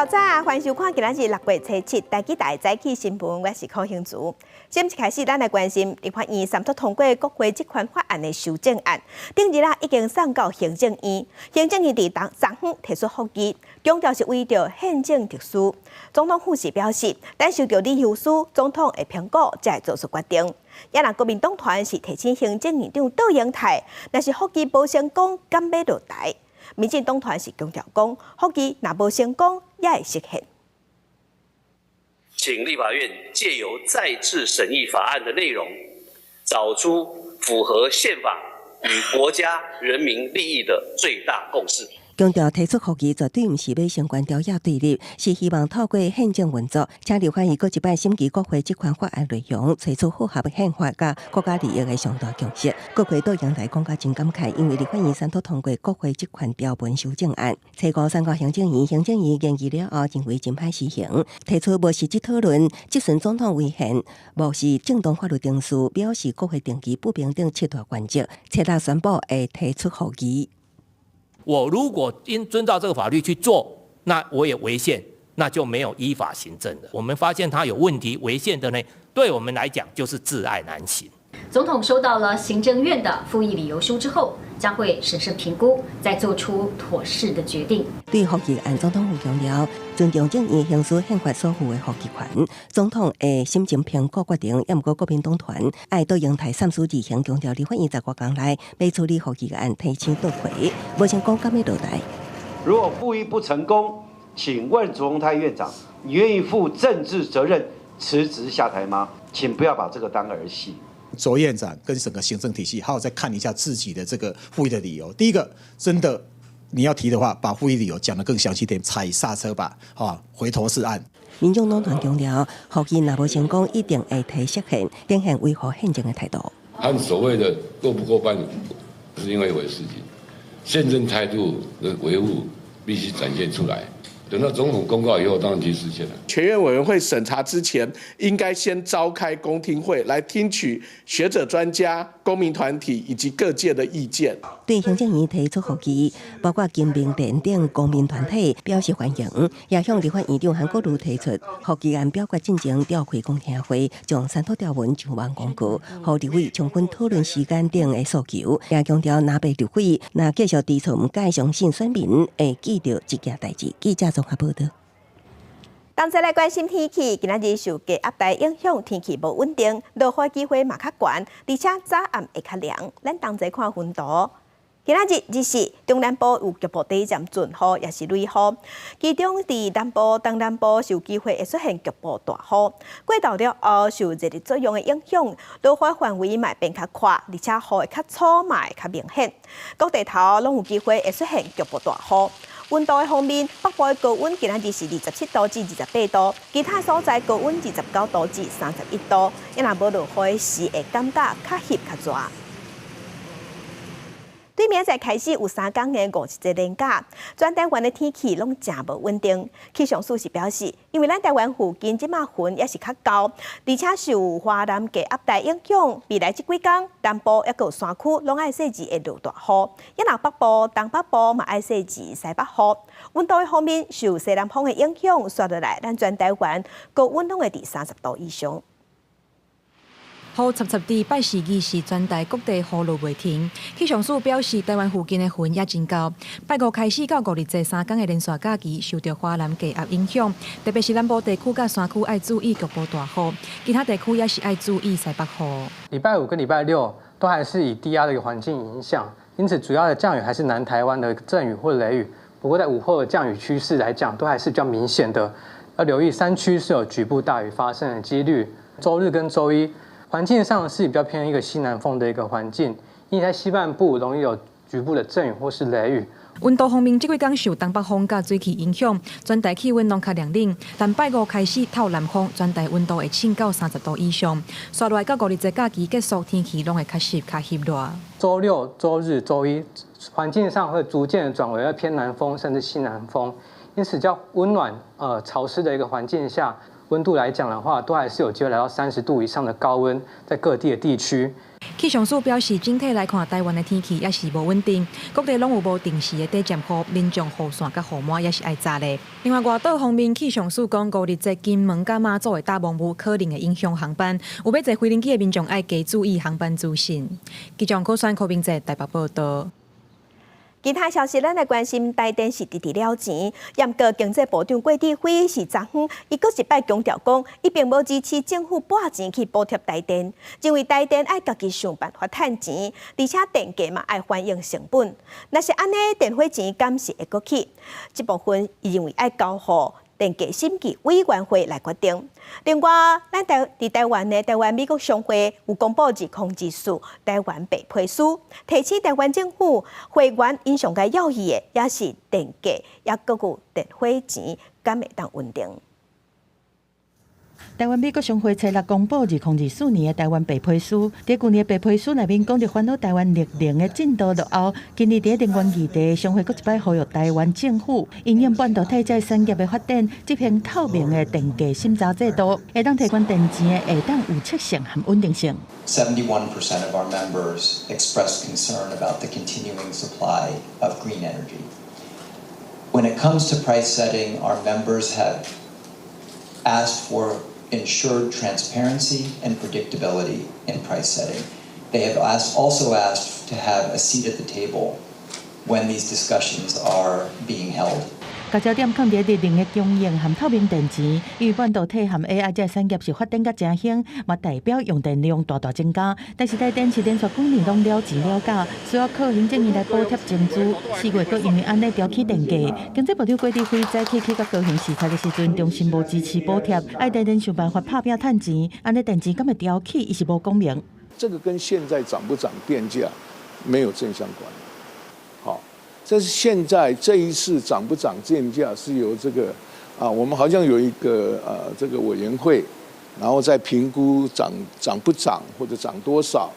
早早，欢迎收看今仔日6月7日台记台早起新闻，我是柯兴竹。先开始，咱来关心立法院3读通过国会这款法案的修正案，顶日已经送到行政院。行政院伫昨昏提出复议，强调是为着宪政特殊。总统府是表示，等收到理由书，总统会评估才会做出决定。也若国民党团是提请行政院长杜英泰，若是复议无成功，敢要落台。民进党团是强调讲，复议若无成功，也会实现。请立法院借由再次审议法案的内容，找出符合宪法与国家人民利益的最大共识。强调提出复议绝对不是要相关条约对立，是希望透过宪政运作，请立法院搁一摆审议国会这款法案内容，找出符合宪法甲国家利益的上大共识。国会到阳台讲甲真感慨，因为立法院3读通过国会这款条文修正案，初稿送到行政院，行政院研议了后认为真歹施行，提出无实质讨论，即顺总统违宪，无视正当法律定数，表示国会定期不平等7大原则，切大宣布会提出复议。我如果应遵照这个法律去做，那我也违宪，那就没有依法行政了。我们发现它有问题，违宪的呢，对我们来讲就是窒碍难行。总统收到了行政院的复议理由书之后，将会审慎评估，再做出妥适的决定。对复议案，总统府强调，尊重正义行使宪法所赋的复议权，总统会审慎评估决定。也毋过国民党团爱到阳台三思而行，强调立法院10多天内要处理复议案，提前倒回，无成功敢要落台。如果复议不成功，请问卓荣泰院长，你愿意负政治责任辞职下台吗？请不要把这个当儿戏。卓院长跟整个行政体系，好好再看一下自己的这个复议的理由。第一个，真的你要提的话，把复议理由讲得更详细点，踩刹车吧，回头是岸。民众党团强调，复议若无成功，一定会提释宪，展现维护宪政的态度。和所谓的过不过半不是另外一回事情，宪政态度的维护必须展现出来。等到总统公告以后，当然去实现了。全院委员会审查之前，应该先召开公听会，来听取学者、专家、公民团体以及各界的意见。对行政院提出复议，包括金明电等公民团体表示欢迎，也向立法院长韩国瑜提出复议案表决进行召开公听会，将3读条文上网公告，让立委充分讨论时间等的诉求。也强调，若被立委若继续提出唔该相信选民，会记着这件代志。记者综合报道。同齐来关心天气，今仔日受低压带影响，天气无稳定，落雨机会嘛较悬，而且早暗会较凉。咱同齐看温度。今仔日是中南部有局部第一阵阵雨，也是雷雨。其中伫南部、东南部是有机会会出现局部大雨。过到了后，受热力作用的影响，落雨范围嘛变较宽，而且雨会较粗嘛会较明显。各地头拢有机会会出现局部大雨。温度的方面，北部的高温今仔日是27度至28度，其他所在高温29度至31度。若无落雨时，会感觉较翕较热。对明仔开始有3天的51个连假，全台湾的天气拢真无稳定。气象署是表示，因为咱台湾附近即马云也是较高，而且受华南低压带影响，未来这几天南部也有山区拢爱细致会落大雨，也若北部、东北部嘛爱细致西北雨。温度的方面，受西南风的影响，刷落来咱全台湾高温拢会伫30度以上。雨插插地，拜四二是全台各地雨落袂停。气象署表示，台湾附近的云也真高。拜五开始到5日这3天的连续假期，受到华南低压影响，特别是南部地区甲山区爱注意局部大雨，其他地区也是爱注意西北雨。礼拜5跟礼拜6都还是以低压的一个环境影响，因此主要的降雨还是南台湾的阵雨或雷雨。不过在午后的降雨趋势来讲，都还是比较明显的。要留意山区是有局部大雨发生的几率。周日跟周一。环境上是比较偏一个西南风的一个环境，因为在西半部容易有局部的阵雨或是雷雨。温度方面，这几天受东北风甲水汽影响，全台气温拢较凉冷。但拜五开始透南风，全台温度会升到30度以上。刷落来到5日这假期结束，天气拢会较湿、较翕热。周六、周日、周一，环境上会逐渐的转为偏南风，甚至西南风，因此较温暖、潮湿的一个环境下。温度来讲的话，都还是有机会来到30度以上的高温，在各地的地区。气象署表示，整体来看，台湾的天气也是无稳定，各地拢有无定时的短暂雨，民众雨伞甲雨帽也是爱扎的。另外，外岛方面，气象署讲5日在金门甲马祖的大雾雾可能会影响航班，有要坐飞轮机的民众爱加注意航班资讯。记者柯选柯明在台北报道。其他消息，咱来关心台电是直直了钱。严格经济部长郭志辉是昨昏，伊搁一摆强调讲，伊并无支持政府拨钱去补贴台电，因为台电爱家己想办法赚钱，而且电价嘛爱反映成本。若是安尼，电费钱敢是会搁起？这部分伊认为爱交予电价审计委员会来决定。另外，咱伫台湾的台湾美国商会有公布日控指数，台湾白皮书提醒台湾政府会员因上该要义的，也是电价，也搁有电费钱，敢会当稳定。台湾美国商会初六公布2024年的台湾白皮书，在去年白皮书内面讲到烦恼台湾绿能的进度落后，今年在能源议题，商会搁一摆呼吁台湾政府应用半导体在产业的发展，执行透明的电价审查制度，会当提供电钱的会当有测性和稳定性。71% of our members expressed concern about the continuing supply of green energy. When it comes to price setting, our members have asked for ensured transparency and predictability in price setting. They have also asked to have a seat at the table when these discussions are being held. 甲焦点放伫绿能的供应和透明电池，因为半导体和 AI 这产业是发展甲真兴，嘛代表用电量大大增加。但是台电是连续几年拢了钱了价，需要靠行政院来补贴增资。4月阁因为安尼调起电价，经济部长郭志辉早起去到高雄视察的时阵，中心无支持补贴，爱台电想办法拍拼趁钱，安尼电钱敢会调起，伊是无讲明。这个跟现在涨不涨电价没有正相关。好。但是现在这一次涨不涨电价是由这个我们好像有一个这个委员会，然后再评估涨不涨或者涨多少，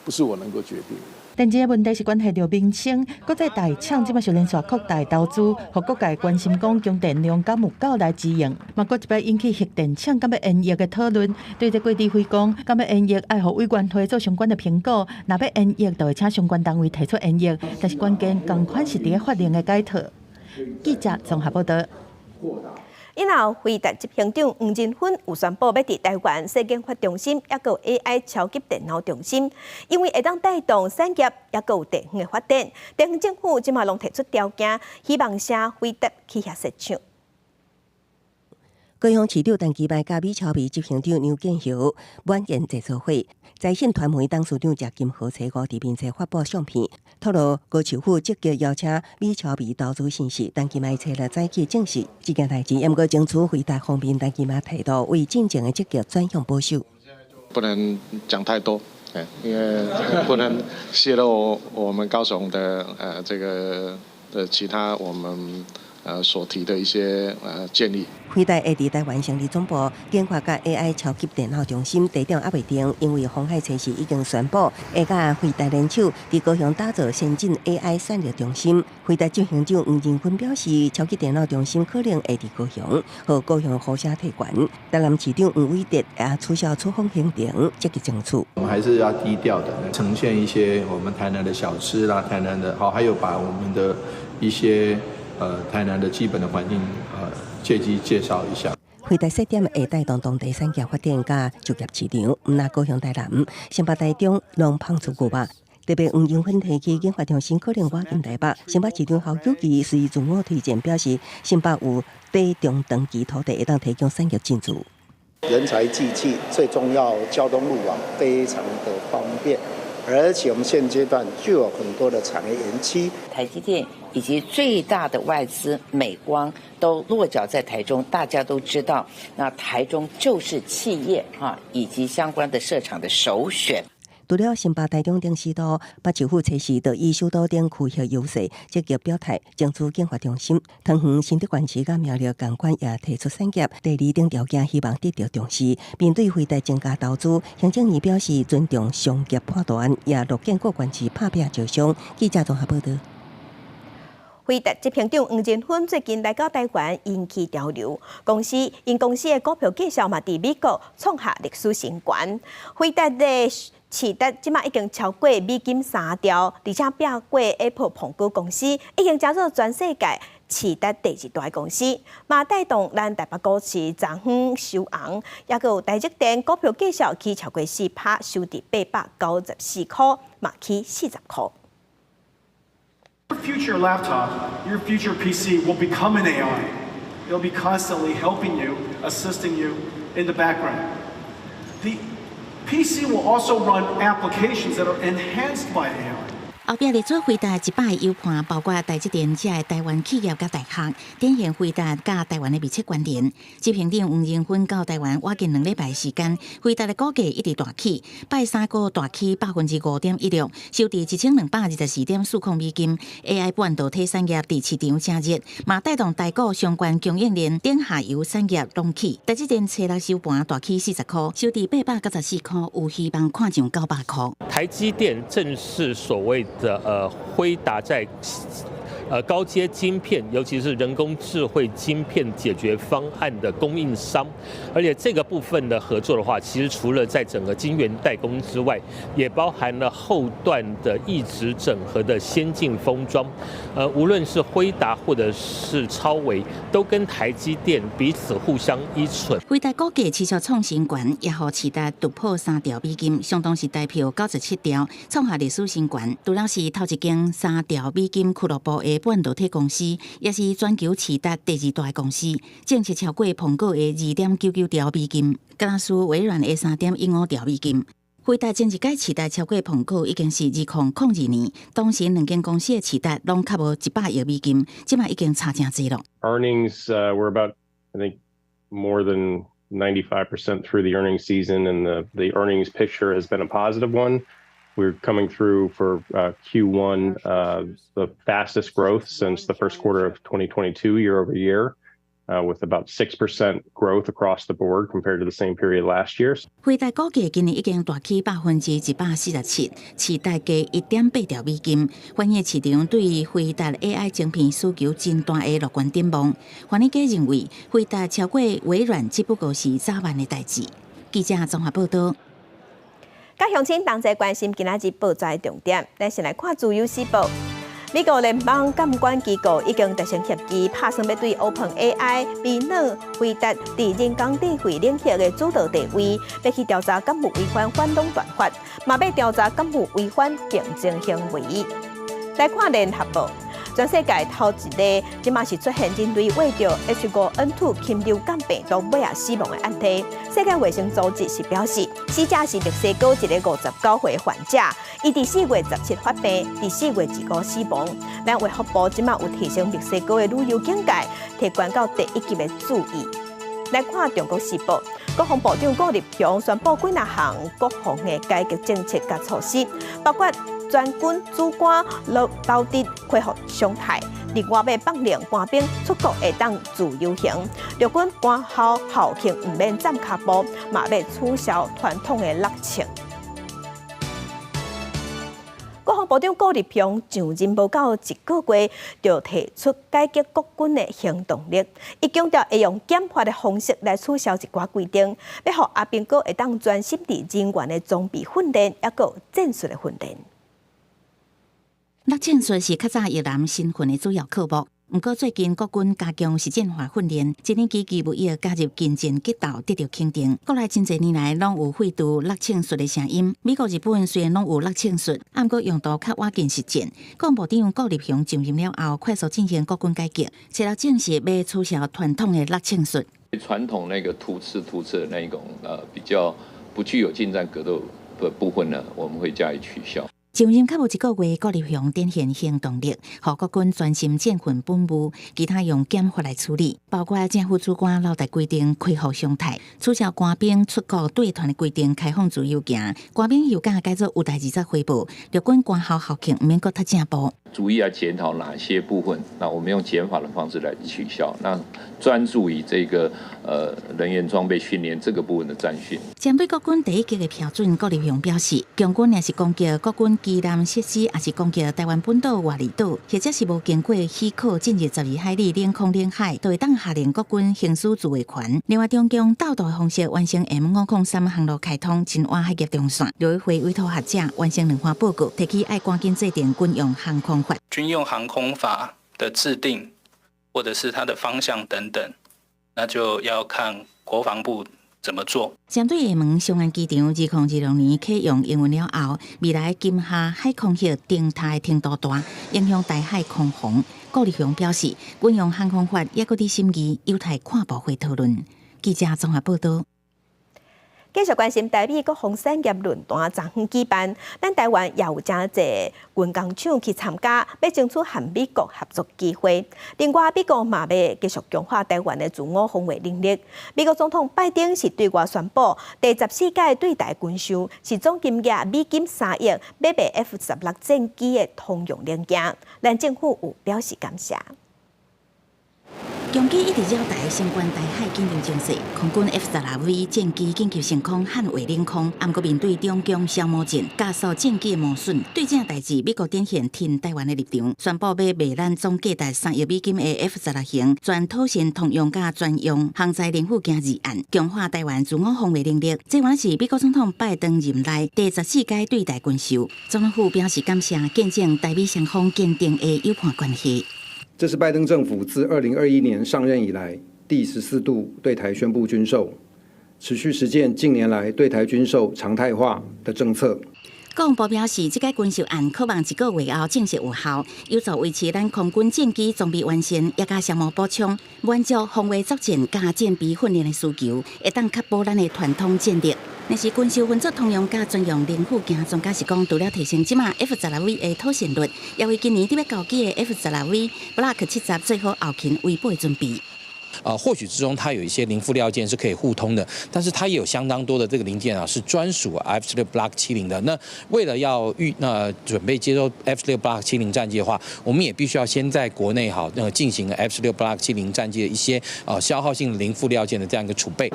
不是我能够决定的。电池的问题是关系到民生，国际大厂即摆是连续扩大投资，互各界关心讲供电量敢有够来支援，嘛搁一摆引起核电厂敢要延役的讨论。对这郭志辉讲，敢要延役爱互委员会做相关的评估，若要延役，就会请相关单位提出延役，但是关键同款是伫法令的解套。记者综合报道。以后，回答执行长黄仁勋有宣布要伫台湾设研发中心，也有 AI 超级电脑中心，因为会当带动产业，也有地方的发展。地方政府即马拢提出条件，希望社回答去遐设厂。高雄市长陈其迈甲美超美执行长刘建雄晚宴制作会，在线传媒董事长谢金河初5伫面前发布相片，透露高市府积极邀请美超美投资信息。陈其迈初6早起证实这件代志，不过争取回答方面，陈其迈提到为进前的积极转向保守，不能讲太多，因为不能泄露我们高雄的这个其他我们所提的一些建议。回答会伫台湾成立总部研发甲 AI 超级电脑中心，地点还未定，因为鸿海测试已经宣布会甲回答联手伫高雄打造先进 AI 产业中心。回答执行长黄仁勋表示，超级电脑中心可能会伫高雄，和高雄好社体馆。台南市长黄伟哲也取消出访行程，积极争取。我们还是要低调的呈现一些我们台南的小吃啦，台南的好，还有把我们的一些台南的基本的环境借机介绍一下。回答设点会带动当地产业发展甲就业市场，毋那高雄台南、新北台中拢捧出牛肉。特别黄仁勋提起研发中心可能挖进台北，新北市长侯友宜随自我推荐表示，新北有低中长期土地会当提供产业进驻。人才济济，最重要交通路网非常的方便。而且我们现阶段就有很多的产业园区，台积电以及最大的外资美光都落脚在台中，大家都知道，那台中就是企业以及相关的设厂的首选。除了新北、台中等市都，北市府测试就以首都等区域优势，积极表态争取研发中心。桃园新竹县市甲苗栗共管也提出产业第2等条件，希望得到重视。面对回答增加投资，行政院表示尊重商业判断，也乐见各县市拍拼招商。记者综合报道。回答执行长黄仁勋最近来到台湾，引起潮流。公司的股票绩效嘛，伫美国创下历史新高。回答的启达即马已经超过美金3兆，而且拼过 Apple 苹果公司，已经加入全世界启达第2大公司，嘛带动咱台北股市昨昏收红，也有台积电股票继续起超过4%，收伫894块，嘛起40块。Your future laptop, your future PC will become an AI. It'll be constantly helping you, assisting you in the background. The PC will also run applications that are enhanced by AI. 后壁列出回答100个优判，包括台积电遮的台湾企业甲大学，展现回答甲台湾的密切关联。执行长黄仁勋到台湾，我近2礼拜时间，回答的股价一直大起，拜3个大起5.16%，收伫1224.40美金。AI 半导体产业伫市场正热，嘛带动台股相关供应链顶下游产业拢起。台积电初6收盘大起40块，收伫894块，有希望看上900块。台积电正是所谓的辉达在高阶晶片，尤其是人工智慧晶片解决方案的供应商，而且这个部分的合作的话，其实除了在整个晶圆代工之外，也包含了后段的异质整合的先进封装。无论是辉达或者是超微，都跟台积电彼此互相依存。辉达股价持续创新高，也互市达突破3兆美金，相当是代表97条，创下历史新高。除了是头一间3兆美金俱乐部的半导体公司，也是全球市达第2大公司，正式超过苹果的2.99兆美金，加上微软的3.15兆美金。辉达前一届市达超过苹果已经是2002年，当时2间公司的市达拢较无100亿美金，即卖已经差真济咯。Earnings were about, I think, more than 95% through the earnings season, and the earnings picture has been a positive one. We're coming through for Q1, the fastest growth since the first quarter of 2022 year over year, with about 6% growth across the board compared to the same period last year. 辉达股价今年已经大起147%，市达价1.8兆美金，反映市场对于辉达 AI 晶片需求真大的乐观展望。华尔街认为，辉达超过微软只不过是早晚的代志。记者综合报道。甲乡亲同齐关心今仔日报纸的重点，咱先来看自由时报。美国联邦监管机构已经达成协议，打算要对 OpenAI 微软回答伫人工智慧领域的主导地位，要去调查敢有违反反垄断法，嘛要调查敢有违反竞争行为。来看联合报。全世界头一例，即马是出现针对为着 H5N2 禽流感病毒尾仔死亡的案例。世界卫生组织是表示，死者是墨西哥一个59岁患者，伊伫4月17发病，伫4月2号死亡。咱卫福部即马有提升墨西哥的旅游警戒，提悬到第1级的注意。来看中国时报，国防部长顾立雄宣布几项国防的改革政策甲措施，包括全军主官留伫恢复常态，另外要放令官兵出国会当自由行，陆军官校校庆唔免站脚步，嘛要取消传统的落庆。国防部长顾立雄上任无到1个月，就提出改革国军的行动力。伊强调会用减法的方式来取消一寡规定，要让阿兵哥会当专心伫人员的装备训练，也有战术的训练。落战术是较早越南新训的主要科目，不过最近国军加强实战化训练，今年基基务役加入近战激斗得到肯定。国内真侪年来拢有废除落庆术的声音，美国、日本虽然拢有落庆术，不过用途较晚近实战。国防部长顾立雄上任了后，快速进行国军改革，除了正式要取消传统的落庆术。传统那个突刺的那一种比较不具有近战格斗的部分呢，我们会加以取消。上任较无1个月，顾立雄展现行动力，让国军专心建训本务，其他用减法来处理，包括政府主管留台规定恢复常态，取消官兵出国对团的规定，开放自由行，官兵休假改做有代志则回报，陆军官校校庆唔免搁太正步。逐一来检讨哪些部分，那我们用减法的方式来取消，那专注于这个人员装备训练这个部分的战训。针对国军第一级的标准，郭立雄表示，共军也是攻击国军基站设施，也是攻击台湾本岛外离岛，或者是无经过许可进入12海里领空领海，都会当下令国军行使自卫权。另外，中共导导的方式完成 M503航路开通金湾海峡中线，刘会委托学者完成2份报告，提起要赶紧制定军用航空法。军用航空法的制定，或者是它的方向等等，那就要看国防部怎么做。针对厦门松安机场2026年启用营运了后，未来金厦海空域动态程度大，影响台海空防。郭立雄表示，军用航空法也搁伫审议，有待跨部会讨论。记者综合报道。继续关心台美国防产业论坛昨天举办，咱台湾也有真侪军工厂去参加，要争取和美国合作机会。另外，美国嘛要继续强化台湾的自我防卫能力。美国总统拜登是对外宣布，第14届对台军售是总金额美金3亿，要买 F-16战机的通用零件。咱政府有表示感谢。中机一直扰台相关台海紧张情势，空军 F-16V 战机紧急升空捍卫领空，不过面对中共消磨战，加速战机的磨损，对这代志，美国展现挺台湾的立场，宣布要卖咱总价值3亿美金的 F-16型全土线通用甲专用航载零附件2案，强化台湾自我防卫能力。这原是美国总统拜登任内第14届对台军售，总统府表示感谢，见证台美双方坚定的友伴关系。这是拜登政府自2021年上任以来第14度对台宣布军售，持续实践近年来对台军售常态化的政策。国防部表示，这个军售案可望1个月后正式有效，有助维持咱空军战机装备完善，也加项目补充，满足防卫作战加战备训练的需求，会当确保咱的传统战力。若是军售分作通用甲专用零附件，专家是讲，除了提升即马 F-16V 的套现率，也为今年伫要交机的 F-16V Block 70做好后勤维护的准备。或许之中它有一些零附料件是可以互通的，但是它也有相当多的这个零件是专属 F-16 Block 70的。那为了要准备接收 F-16 Block 70战机的话，我们也必须要先在国内进行 F-16 Block 70战机的一些消耗性零附料件的这样一个储备。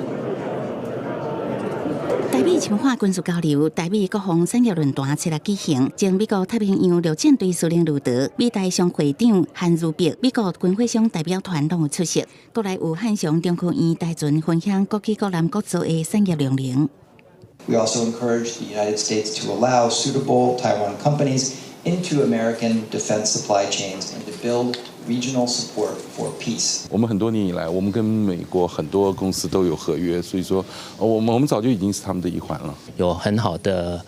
台美深化军事交流，台美国防产业论坛7日举行，将美国太平洋陆战队司令鲁德、美台商会长韩如碧、美国军火商代表团拢有出席。国内有汉翔中科院台船分享国际国南各州的产业量能。We also encourage the United States to allow suitable Taiwan companies into American defense supply chains and to build regional support for peace. 我们很多年以来，我们跟美国很多公司都有合约，所以说我们早就已经是他们的一环了。有很好的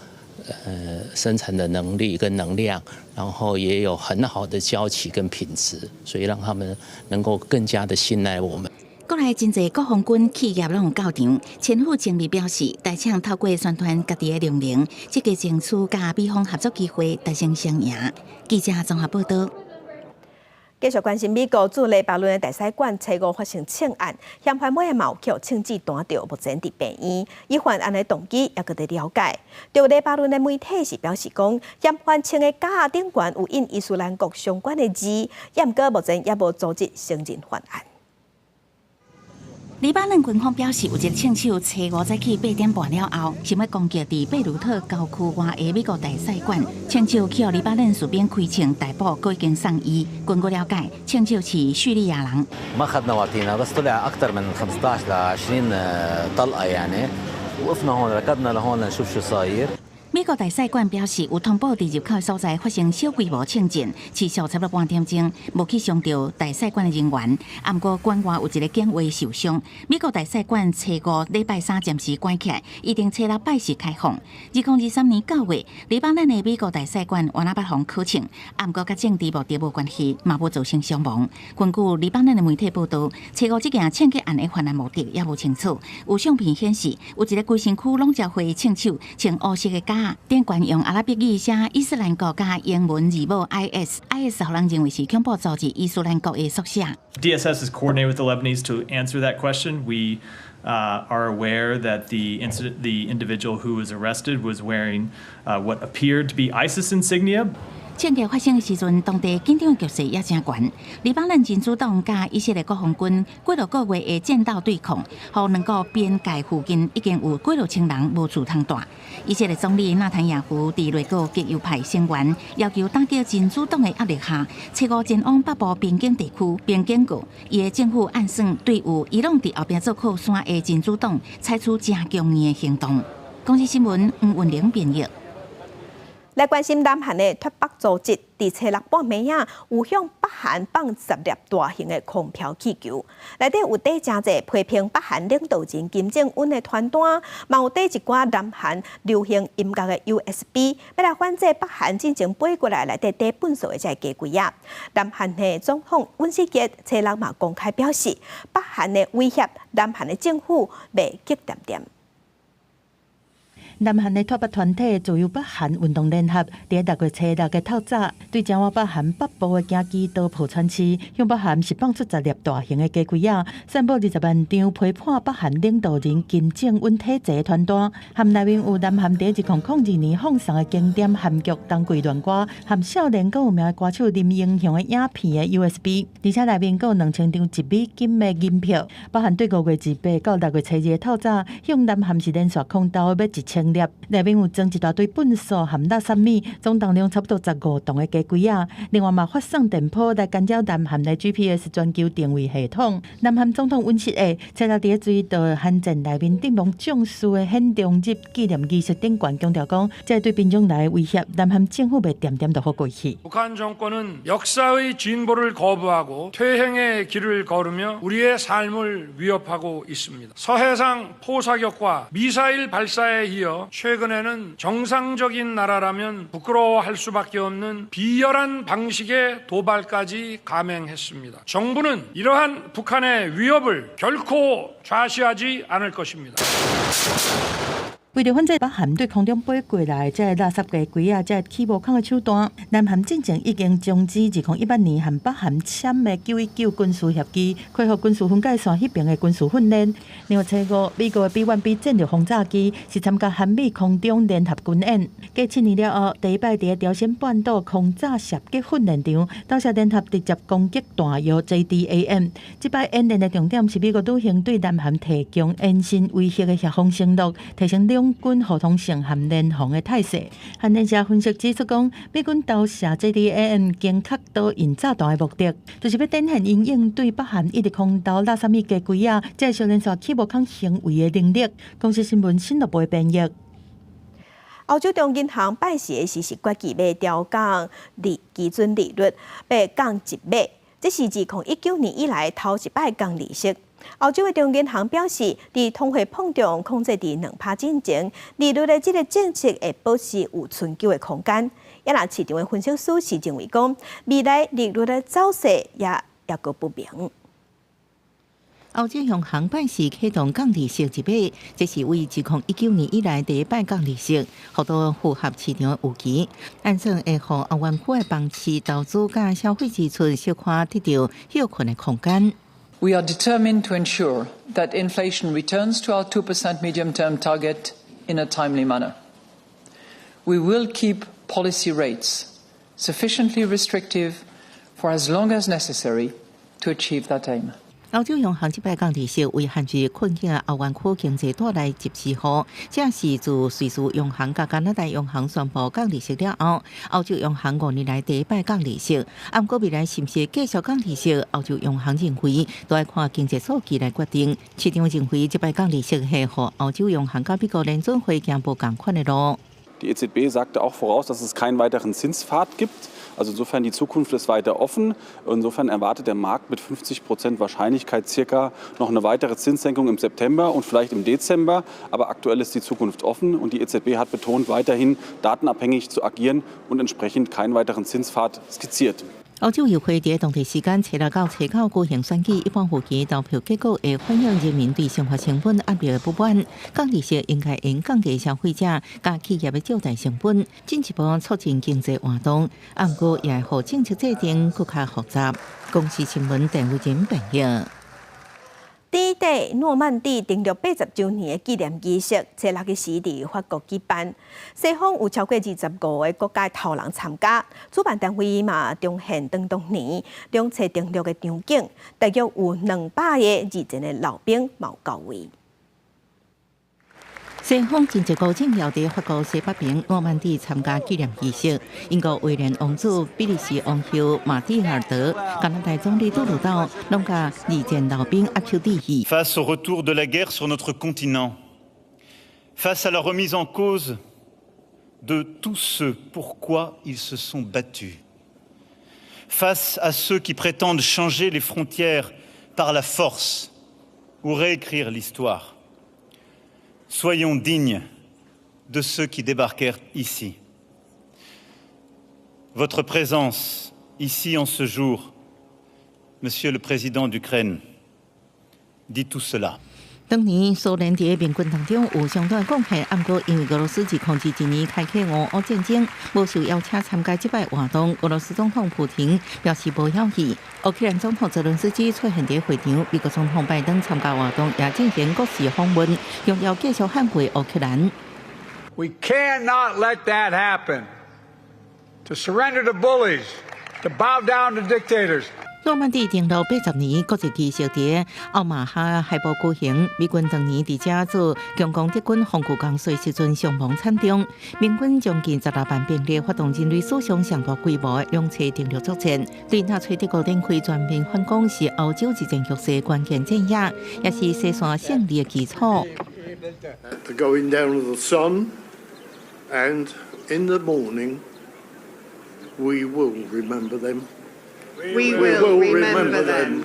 生产的能力跟能量，然后也有很好的交期跟品质，所以让他们能够更加的信赖我们。国内真侪国防军企业拢有到场，前副经理表示，台厂透过宣传家己的量能，积极争取甲美方合作机会，达成双赢。记者综合报道。继续关心美国驻黎巴嫩的大使馆初五发生枪案，嫌犯每个毛球枪支弹着，目前伫病院。疑犯案的动机也搁在了解。对黎巴嫩的媒体是表示讲，嫌犯枪的架顶悬有印伊斯兰国相关的字，不过目前也无组织承认犯案。黎巴嫩军方表示，有一个枪手初5早起8点半了后，想要攻击伫贝鲁特郊区外的美国大使馆。枪手去予黎巴嫩士兵开枪逮捕，已经送医。根据了解，枪手是叙利亚人。ما خدنا وقتنا بس طلع أكثر من 15 ل 20 طلقة يعني وقفنا هون ركضنا لهون لنشوف شو صاير。美国大使馆表示，有通报伫入口的所在发生小规模枪战，持续差不多半点钟，无去伤到大使馆的人员。不过馆外有一个警卫受伤。美国大使馆初5礼拜3暂时关起来，一定初6拜四开放。2023年9月，黎巴嫩的美国大使馆原来8方考请，不过甲政治目的无关系，嘛无造成伤亡。根据黎巴嫩的媒体报道，初5这件枪击案的犯案目的也无清楚。有相片显示，有一个规身躯笼罩灰枪手，穿黑色的甲。顶悬用阿拉伯语写伊斯兰国加英文字母 IS， 互人认为是恐怖组织伊斯兰国的缩写。DSS is coordinated with the Lebanese to answer that question. We are aware that the individual who was arrested was wearing what appeared to be ISIS insignia. 战役发生的时阵，当地紧张局势也真悬。黎巴嫩真主党甲以色列国防军几落个月的战斗对抗，互两个边界附近已经有几落千人无厝通住。以色列总理纳坦雅胡伫内阁极右派成员要求打击真主党的压力下，切勿前往北部边境地区边境过。伊的政府暗算对有伊拢伫后壁做靠山的真主党采取真强硬的行动。公司新闻黄文玲编译。来关心南韩的脱北组织，伫初六半暝啊，有向北韩放10粒大型的空飘气球，内底有缀真侪批评北韩领导人金正恩的传单，嘛有缀一寡南韩流行音乐的 USB， 要来反制北韩进前飞过来内底底本数的这机柜啊。南韩的总统尹锡悦初六嘛公开表示，北韩的威胁，南韩的政府袂激点点。南韩的脱北团体自由北韩运动联合，伫6月初6嘅透早，对前往北韩北部嘅京畿道浦川市，向北韩释放出10粒大型嘅鸡龟仔，散布20万张批判北韩领导人金正恩体制嘅传单，含内面有南韩伫1902年放送嘅经典韩剧《当归乱歌》，含少年阁有名嘅歌手林英雄嘅影片嘅 USB， 而且内面阁有2000张1美金嘅银票。北韩对5月28到6月初2嘅透早，向南韩市连续空投要1000粒，内面有装一大堆粪扫含垃圾米，总重量差不多15吨嘅鸡龟仔。另外嘛，发送电波来干扰南韩的 GPS 全球定位系统。南韩总统尹锡悦初六伫水道汉镇内面顶望将士嘅献中日纪念仪式顶悬强调讲，这对民众来的威胁，南韩政府袂点点就好过去。최근에는 정상적인 나라라면 부끄러워할 수밖에 없는 비열한 방식의 도발까지 감행했습니다. 정부는 이러한 북한의 위협을 결코 좌시하지 않을 것입니다. 为了反制北韩对空中飞过来这垃圾鸡龟啊，这起无空的手段，南韩进前已经终止2018年和北韩签的919军事协议，恢复军事分界线迄边的军事训练。另外，初5美国的 B-1B 战略轰炸机是参加韩美空中联合军演，继7年了后，第一摆伫朝鲜半岛空炸射击训练场，到时联合直接攻击弹药 JDAM。这摆演练的重点是美国女性对南韩提供延伸威胁的协防承诺，提升两军互通性和联防的态势。韩联社分析指出讲，美军投射 JDAM 经确导引炸弹的目的，就是要展现因应对北韩一直空投垃圾米鸡龟仔，这小连续起无抗行为的能力。公司新闻新乐部编译。欧洲中银行办事的时是决议要调降基准利率，要降1码，这是自2019年以来头一摆降利息。欧洲的中银行表示，伫通货膨胀控制伫2%之前，利率的这个政策会保持有存久的空间。也若市场的分析师是认为讲，未来利率的走势也个不明。欧洲央行办事启动降利息1码，这是为自2019年以来第一摆降利息，幅度符合市场的预期，按算会互欧元区的房市投资甲消费支出小可得到休困的空间。We are determined to ensure that inflation returns to our 2% medium-term target in a timely manner. We will keep policy rates sufficiently restrictive for as long as necessary to achieve that aim. 欧洲央行这摆降利息为限制困境的欧元区经济带来14号，这是自瑞士央行甲加拿大央行宣布降利息了后，欧洲央行5年来第一摆降利息。不过未来是不是继续降利息，欧洲央行认为都要看经济数据来决定。市场认为这摆降利息系和欧洲央行甲美国联准会行无同款的路。Die EZB sagte auch voraus, dass es keinen weiteren Zinspfad gibt. Also insofern die Zukunft ist weiter offen. Insofern erwartet der Markt mit 50% Wahrscheinlichkeit circa noch eine weitere Zinssenkung im September und vielleicht im Dezember. Aber aktuell ist die Zukunft offen und die EZB hat betont, weiterhin datenabhängig zu agieren und entsprechend keinen weiteren Zinspfad skizziert. 欧洲议会伫当地时间初6到初9举行选举，一般预期投票结果会反映人民对生活成本压力的不满。降利息应该用降低消费者甲企业的借贷成本，进一步促进经济活动。不过也会让政策制定更加复杂。公司新闻陈慧珍编译。伫底诺曼底登陆80周年的纪念仪式，在6日时伫法国举办。西方有超过25个国家头人参加，主办单位嘛重现当年两侧登陆的场景，大约有200个以前的老兵有到位。西方真济高政要伫法国西北边诺曼底参加纪念仪式。英国威廉王子、比利时王后马蒂尔德、加拿大总理杜鲁道，拢甲二战老兵握手致意。Face au retour de la guerre sur notre continent, face à la remise en cause de tous ceux pourquoi ils se sont battus, face à ceux qui prétendent changer les frontières par la force ou réécrire l'histoire. Soyons dignes de ceux qui débarquèrent ici. Votre présence ici en ce jour, Monsieur le Président d'Ukraine, dit tout cela. 当年苏联伫民军当中有相当贡献，不过因为俄罗斯自01年开启俄乌战争，无受邀请参加这摆活动。俄罗斯总统普廷表示无邀去。乌克兰总统泽伦斯基出现伫会场，美国总统拜登参加活动，也进行国事访问，强调继续捍卫乌克兰。We cannot let that happen. To surrender to bullies, to bow down to dictators. 诺曼底登陆80年，国际仪式伫奥马哈海堡举行。美军当年伫遮做强攻敌军防御工作时阵伤亡惨重，民军将近16万兵力发动人类史上上大规模的两侧登陆作战，对纳粹德国展开全面反攻，是欧洲之战局势关键战役，也是西线胜利的基础。The going down of the sun, and in the morning, we will remember them. We will remember them.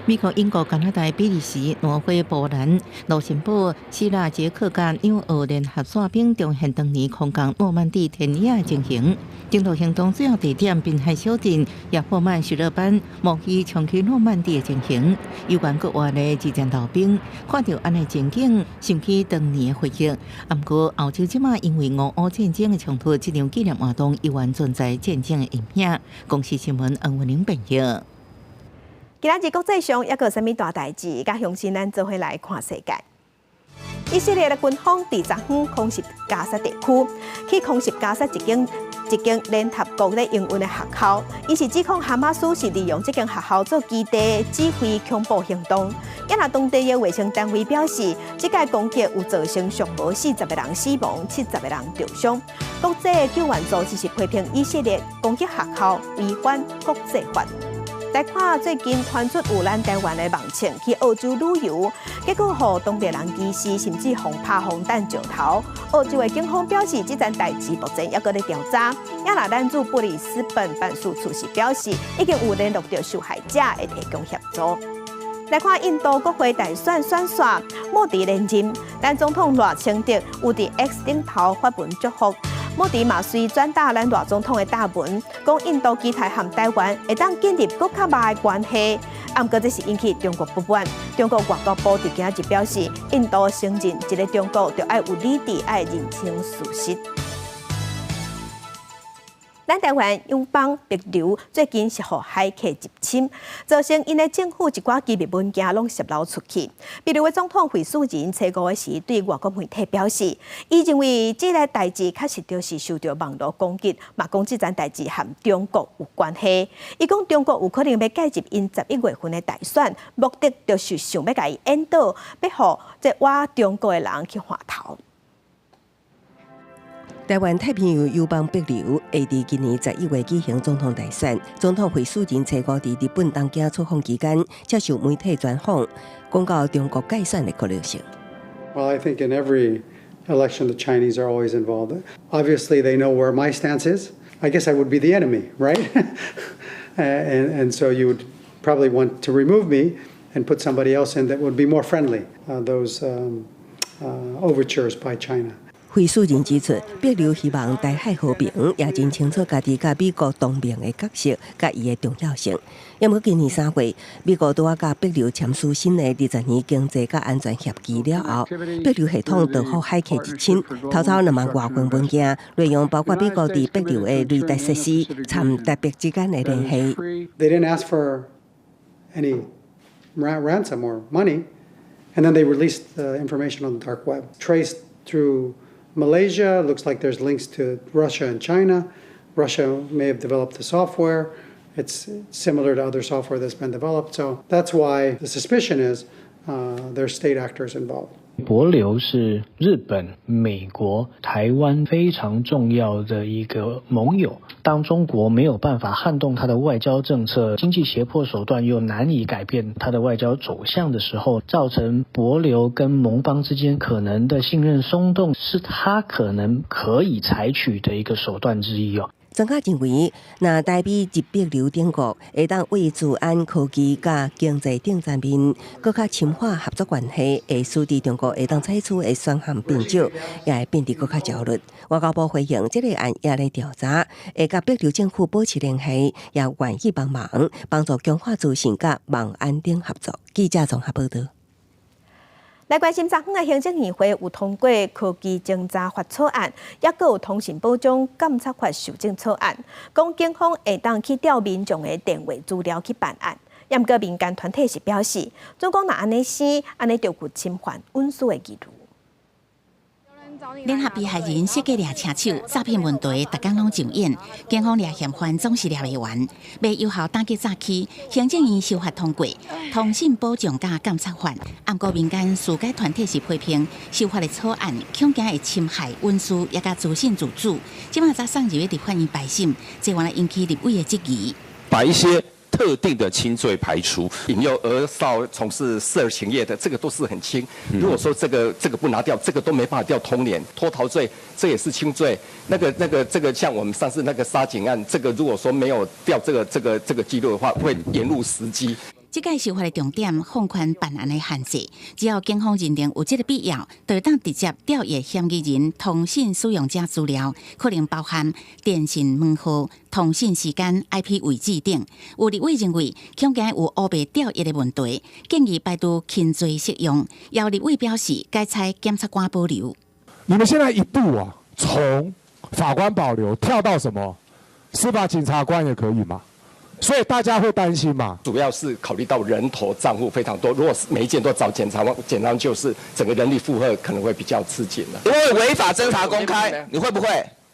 美国、英国、加拿大、比利时、挪威、波兰、卢森堡、希腊、捷克甲纽俄联合伞兵重现当年空降诺曼底田野的情形。登陆行动主要地点滨海小镇、亚伯曼许勒班，模拟长期诺曼底的情形。有关国外的二战老兵看到安尼情景，想起当年的回忆。不过，欧洲即马因为俄乌战争的冲突，这场纪念活动依然存在战争的阴影。公司新闻恩文玲朋友。今仔日国际上抑有啥物大代志？甲乡亲咱做伙来看世界。以色列的军方伫昨昏空袭加沙地区，去空袭加沙一间联合国的营运的学校，伊是指控哈马斯是利用这间学校做基地指挥恐怖行动。也那当地的卫生单位表示，这届攻击有造成上无40个人死亡，70个人受伤。国际救援组织是批评以色列攻击学校违反国际法。来看最近传出有咱台湾的网青去澳洲旅游，结果互当地人歧视，甚至互拍红弹石头。澳洲的警方表示，这件代志目前还搁在调查。也那男驻布里斯本办事处是表示，已经有联络到受害者，会提供协助。来看印度国会大选选选，莫迪连任，但总统赖清德有伫 X 顶头发文祝福。莫迪嘛随转达咱大总统的答文，讲印度期待和台湾会当建立更较密的关系。不过这是引起中国不满。中国外交部伫今日表示，印度承认一个中国就要有理智，要认清事实。咱台湾永邦帛琉最近是互海客入侵，造成因的政府一寡机密文件拢泄露出去。帛琉的总统惠恕仁初5时对外国媒体表示，伊认为这个代志确实就是受到网络攻击，嘛讲这件代志和中国有关系。伊讲中国有可能要介入因11月份的大选，目的就是想要甲伊引导，要互这我中国的人去换头。台湾太平洋友邦帛琉会伫今年11月举行总统大选，总统惠恕仁初5伫日本东京出访期间接受媒体专访，讲到中国介选的可能性。Well, I think in every election the Chinese are always involved. Obviously, they know where my stance is. I guess I would be the enemy, right? and so you would probably want to remove me and put somebody else in that would be more friendly. Those overtures by China. 惠恕仁指出，帛琉希望台海和平，也真清楚家己甲美国同盟的角色，甲伊的重要性。因为今年3月，美国拄甲帛琉签署新的20年经济甲安全协议了后，帛琉系统就互海客入侵，偷走2万多份文件，内容包括美国伫帛琉的雷达设施，参台北之间的联系。They didn't ask for any ransom or money. And then they released the information on the dark web. Traced through Malaysia, looks like there's links to Russia and China. Russia may have developed the software. It's similar to other software that's been developed. So that's why the suspicion is there's state actors involved. 帛琉是日本、美国、台湾非常重要的一个盟友。当中国没有办法撼动它的外交政策，经济胁迫手段又难以改变它的外交走向的时候，造成帛琉跟盟邦之间可能的信任松动，是它可能可以采取的一个手段之一哦。专家认为，若台美日北流等国会当为治安、科技甲经济顶层面更加深化合作关系，会使得中国会当采取的选项变少，也会变得更加焦虑。外交部回应，这个案也来调查，会甲北流政府保持联系，也愿意帮忙，帮助强化资讯甲网安等合作。记者综合报道。来关心昨昏的行政议会有通过科技侦查法草案，也佫有通信保障监察法修正草案，讲警方会当去调民众的电话资料去办案。也毋过民间团体是表示，总讲若安尼生，安尼就有侵犯隐私的记录。联合被害人设计掠车手诈骗问题，逐工拢上演。警方掠嫌犯总是掠袂完，要有效打击诈欺，行政院修法通过通信保障甲监察法。不过民间事解团体是批评修法的草案，恐惊会侵害隐私，也甲资讯自主。即马早上就要立法院排审，这原来引起立委的质疑。把一些特定的轻罪排除，引诱儿少从事色情业的，这个都是很轻。如果说这个不拿掉，这个都没办法掉通年。脱逃罪这也是轻罪。这个像我们上次那个杀警案，这个如果说没有掉这个记录的话，会延误时机。这届修法的重点放宽办案的限制，只要警方认定有这个必要，就会当直接调阅嫌疑人通信使用者资料，可能包含电信门号、通信时间、IP 位置等。有立委认为，恐惊有乌白调阅的问题，建议拜读轻罪适用。有立委表示，该采检察官保留。你们现在一步啊，从法官保留跳到什么司法检察官也可以吗？所以大家会担心嘛？主要是考虑到人头账户非常多，如果每一件都找检察官，就是整个人力负荷可能会比较吃紧了。因为违法侦查公开，你会不会？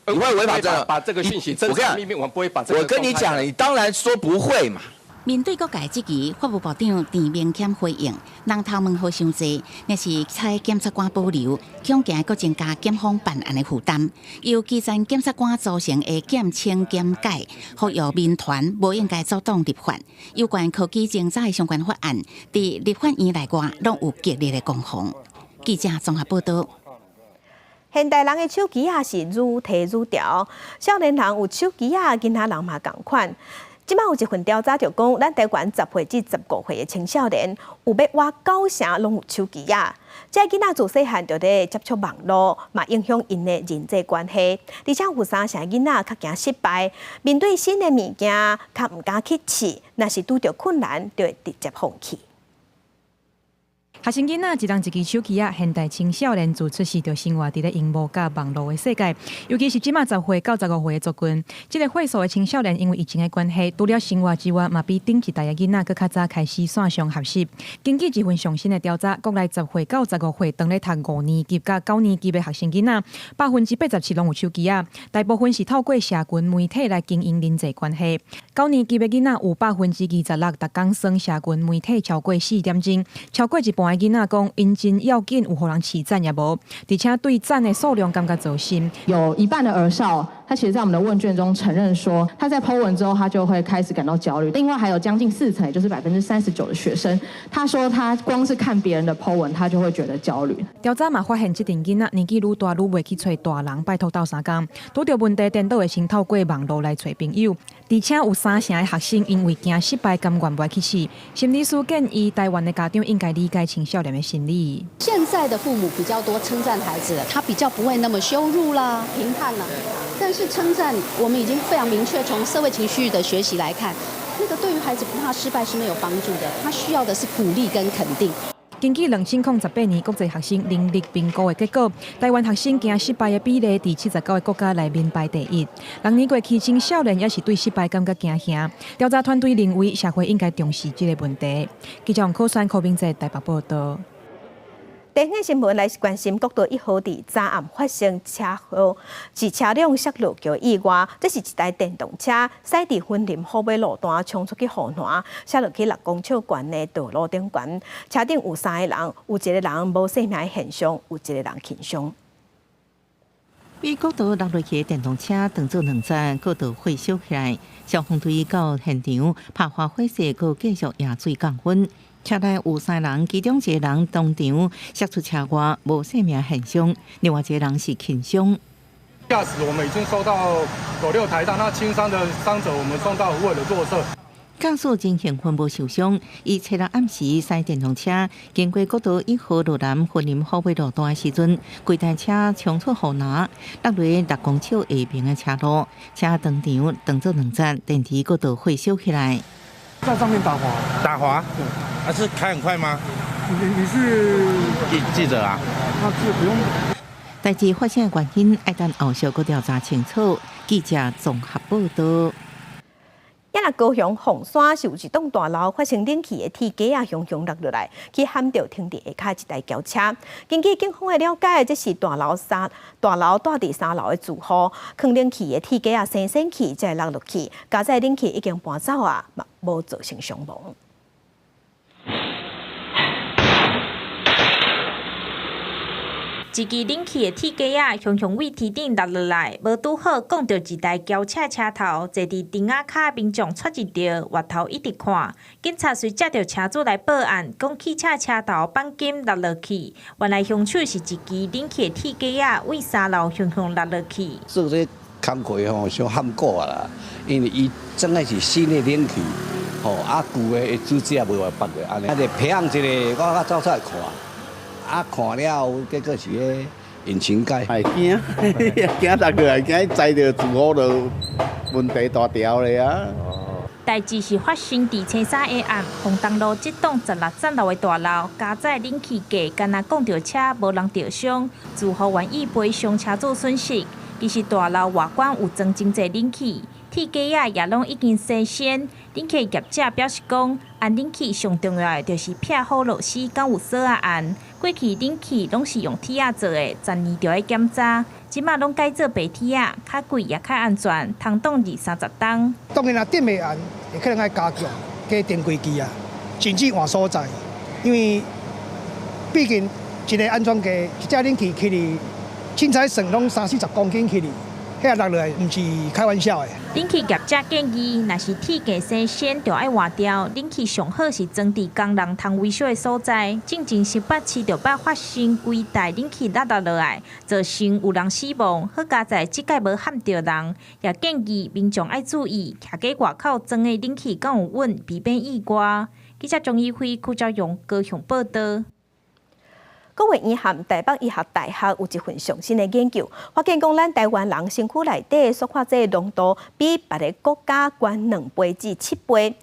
你会违法侦查？把这个讯息侦查秘密，我们不会把这个。我跟你讲了，你当然说不会嘛。面对各界质疑，法务部长陈明谦回应：人头问号伤济，若是采检察官保留，恐惊佫增加检方办案的负担。由基层检察官组成的检清检改，呼吁民团无应该阻挡立法。有关科技侦查的相关法案，伫立法院内外拢有激烈的攻防。记者综合报道。现代人的手机啊是愈摕愈潮，少年人有手机啊，囡仔人嘛同款。即摆有一份调查就讲，咱台湾10岁至15岁的青少年，有要活9成拢有手机啊。这囡仔自细汉就咧接触网络，嘛影响因的人际关系。而且有3成囡仔较惊失败，面对新的物件，较毋敢去试，若是拄着困难，就会直接放弃。学生囡仔一人一支手机啊，现代青少年自出世就生活伫咧荧幕甲网络的世界，尤其是即马10岁到15岁的族群，即个岁数的青少年，因为疫情的关系，除了生活之外，嘛比顶一代的囡仔更较早开始线上学习。根据一份上新的调查，国内10岁到15岁当咧读5年级甲9年级的学生囡仔，87%拢有手机啊，大部分是透过社群媒体来经营人际关系。9年级的囡仔有26%，逐工耍社群媒体超过4点钟，超过一半。囡仔讲，因真要紧，有互人起赞也无，而且对赞的数量感觉走心。有一半的儿少，他其实在我们的问卷中承认说，他在 po 文之后，他就会开始感到焦虑。另外还有将近40%，也就是39%的学生，他说他光是看别人的 po 文，他就会觉得焦虑。调查嘛发现，这群囡仔年纪愈大愈袂去找大人拜托斗相共，拄着问题颠倒会先透过网络来找朋友，而且有3成的学生因为惊失败，甘愿袂去试。心理师建议台湾的家长应该理解青少年的心理。现在的父母比较多称赞孩子了，他比较不会那么羞辱啦、评判啦。但是称赞，我们已经非常明确从社会情绪的学习来看，那个对于孩子不怕失败是没有帮助的，他需要的是鼓励跟肯定。根据2018年国际学生能力评估的结果，台湾学生惊失败的比例伫79个国家内面排第1。6年过去，青少年也是对失败感觉惊吓。调查团队认为，社会应该重视这个问题。记者王可山、柯明哲台北报道。第二个新闻来是关心国道1号伫早暗发生车祸，是车辆摔落桥意外，这是一台电动车驶伫森林虎尾路段冲出去护栏，摔落去6公尺悬的道路顶悬，车顶有3个人，有1个人无生命现象，有1个人轻伤。被国道落去的电动车当作两站，国道火烧起来，消防队到现场拍花火势，佮继续压水降温。车内有3人，其中1个人当场摔出车外，无生命现象；另外1个人是轻伤。驾驶我们已经收到5、6台单，那轻伤的伤者我们送到虎尾的座侧。驾驶真幸运无受伤，伊初六暗时驶电动车经过国道1号路南森林虎尾路段的时阵，规台车冲出护栏，落落6公尺下平的车路，车当场当作两站，电池国道火烧起来。在上面打滑，打滑，还是开很快吗？你是记者啊？那是不用。代志发生的原因，要等后续个调查清楚。记者综合报道。也那高雄凤山是有一栋大楼发生冷气的铁架啊，雄雄落落来，去撼到停伫下骹一台轿车。根据警方的了解，这是大楼住伫3楼的住户，放冷气的铁架啊生气才落落去，加载冷气已经搬走啊，嘛无造成伤亡。一支冷气的铁架啊，雄雄为天顶落落来，无拄好撞到一台轿车车头，坐伫顶仔骹民众撮一条，外头一直看。警察随接到车主来报案，讲汽车车头绑紧落落去，原来凶手是一支冷气的铁架啊，为3楼雄雄落落去。做这工课吼，伤坎过啊啦，因为伊真的是新的冷气，吼旧的主机也袂话绑过安尼，啊就培养一个，我走出来看。看了，结果是个引擎盖，惊，惊大个，惊载着住户就问题大条咧啊！代志是发生伫星3下暗，红东路这栋16层楼的大楼，加载冷气架，干那讲到车，无人受伤，住户愿意赔偿车主损失。其实大楼外观有装真侪冷气，铁架啊也拢已经生鲜。冷气业者表示讲，安冷气上重要的就是撇好螺丝，敢有锁啊安。过去冷气拢是用铁做的，10年就要检查，即马拢改做白铁，较贵也较安全，通挡20-30冬。当然啦，点袂安，会可能要加强加电轨机啊，甚至换所在，因为毕竟一个安全架，一只冷气起哩，凊彩算拢30-40公斤起哩。遐落来，唔是开玩笑的。冷气业者建议，若是铁架生鲜，就要换掉。冷气上好是装伫工人通维修的所在。进前18市就捌发生规台冷气落落来，造成有人死亡。好加在即届无撼到人，也建议民众要注意，徛喺外口装的冷气敢有稳，避免意外。记者钟义辉、邱兆勇高雄报道。国卫院和台北医学大学有一份上新的研究，发现讲咱台湾人身躯内底塑化剂浓度比别个国家高2倍至7倍。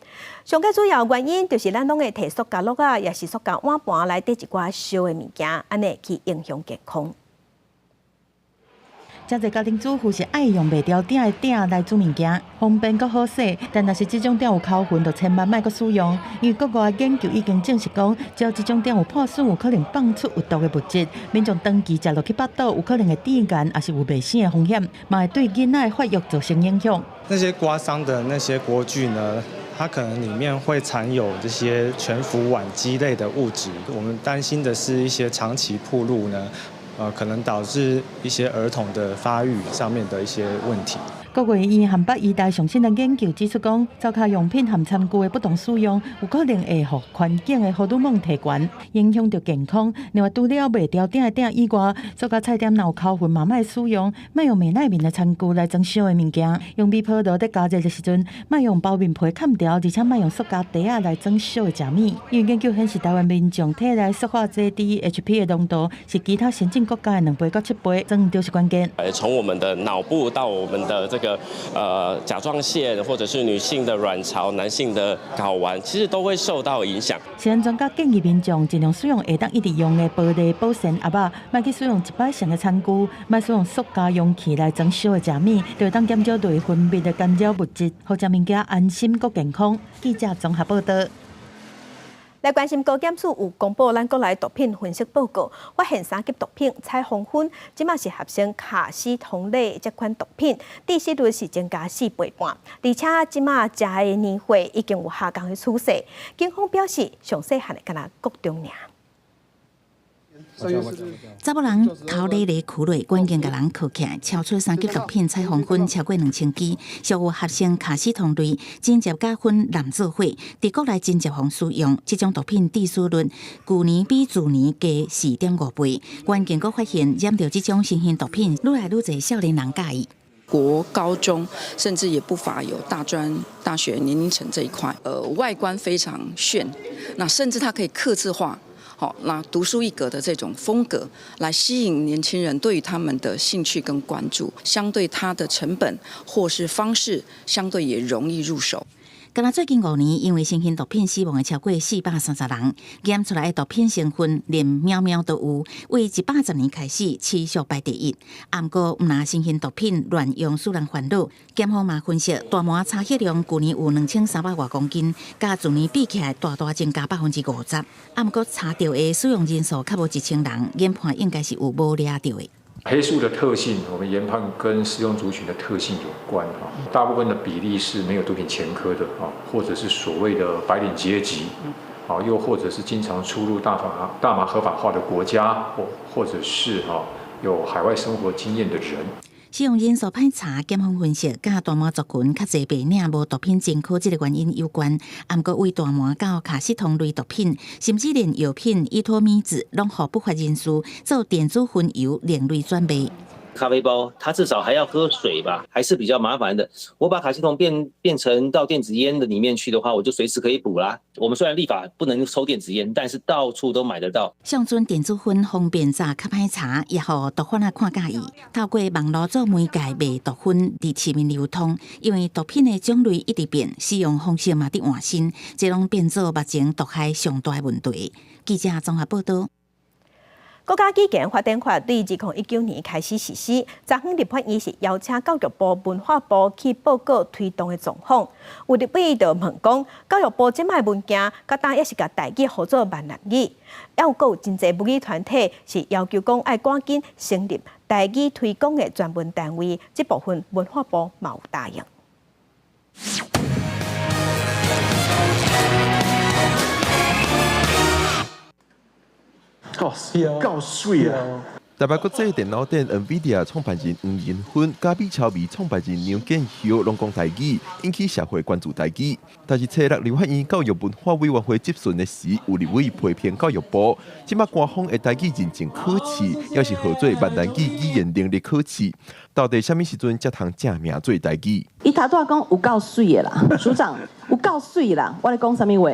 上个主要原因就是咱拢会摕塑胶粒啊，也是塑胶碗盘内底一寡烧的物件，安尼去影响健康。真侪家庭主妇是爱用袂掉鼎的鼎来煮物件，方便佮好洗。但若是即种鼎有扣分，就千万莫佮使用。因为国外研究已经证实讲，只要即种鼎有破损，有可能放出有毒的物质，民众长期食落去腹肚，有可能会致癌，也是有袂生的风险，嘛会对囡仔的发育造成影响。那些刮伤的那些锅具呢？它可能里面会含有这些全氟烷基类的物质，我们担心的是一些长期暴露呢。可能导致一些儿童的发育上面的一些问题。国卫院和北医大上新的研究指出讲，糟蹋用品和餐具的不当使用，有可能会互环境的荷尔蒙提悬，影响到健康。另外，除了袂掉鼎的鼎以外，塑胶菜店若有扣分，嘛莫使用。莫用面内面的餐具来装烧的物件。用米泡炉在加热的时阵，莫用包面皮砍掉，而且莫用塑胶袋来装烧的食物。因为研究显示，台湾民众体内塑化剂 DHP 的浓度是其他先进国家的2倍到7倍，这就是关键。从我们的脑部到我们的这个甲状腺，或者是女性的卵巢、男性的睾丸，其实都会受到影响。食安专家建议民众尽量使用会当一直用的玻璃保鲜盒仔，莫去使用一摆性的餐具，莫使用塑胶容器来装烧的食物，就会当减少内分泌的干扰物质，好食物件安心佮健康。记者综合报道。来关心高检署有公布咱国内毒品分析报告，发现3级毒品彩虹酚，即马是合成卡西酮类这款毒品，致死率是增加4倍半，而且即马食的年岁已经有下降的趋势。警方表示，上细汉的敢若国中尔。查某人头勒勒苦累，关键甲人铐起来，超出3级毒品彩虹酚超过2000支，属有合成卡西酮类真接甲酚蓝做伙，伫国内真接方使用，这种毒品致死率去年比去年加4.5倍。关键阁发现，染到这种新型毒品，愈来愈侪少年人介意。国高中甚至也不乏有大专、大学年龄层这一块，外观非常炫，那甚至它可以客制化。好，那独树一格的这种风格，来吸引年轻人对于他们的兴趣跟关注，相对它的成本或是方式，相对也容易入手。敢若最近5年，因为新型毒品死亡的超过430人，检出来的毒品成分连喵喵都有，为110年开始持续排第一。不过，唔拿新型毒品乱用使人烦恼，检方嘛分析，大麻查获量去年有2300多公斤，甲去年比起来大大增加50%。不过查到的使用人数较无1000人，研判应该是有无抓到的。黑素的特性，我们研判跟使用族群的特性有关哈。大部分的比例是没有毒品前科的啊，或者是所谓的白领阶级，啊，又或者是经常出入大麻合法化的国家，或者是有海外生活经验的人。使用人数歹查，检方分析，甲大麻族群较侪白领无毒品前科这个原因有关。不过，为大麻到卡西酮类毒品，甚至连药品依托米子，拢互不法人士做电子混油另类转卖。咖啡包，它至少还要喝水吧，还是比较麻烦的。我把卡西酮变成到电子烟的里面去的话，我就随时可以补啦。我们虽然立法不能抽电子烟，但是到处都买得到。上阵电子烟方便查较歹查，也互毒贩仔看介意。透过网络做媒介卖毒品伫市面流通，因为毒品的种类一直变，使用方式嘛伫换新，这拢变做目前毒害上大的问题。记者综合报道。国家基建发展法对2019年开始实施，昨昏立法院是邀请教育部、文化部去报告推动的状况。有立委就问讲，教育部即摆文件，甲当也是甲台语合作闽南语，还有真侪母语团体是要求讲爱赶紧成立台语推广的专门单位，这部分文化部嘛有答应。够水啊！台北国际电脑店 NVIDIA 创办人黄仁勋、加比超美创办人梁建雄拢讲台语，引起社会关注台语。但是，初六立法院教育文化委员会质询的时，有立委批评教育部，即马官方的台语认证考试，要是合做闽南语语言能力考试，到底什么时阵才通正名做台语？伊头拄仔讲有够水的啦，署长有够水啦，我咧讲什么话？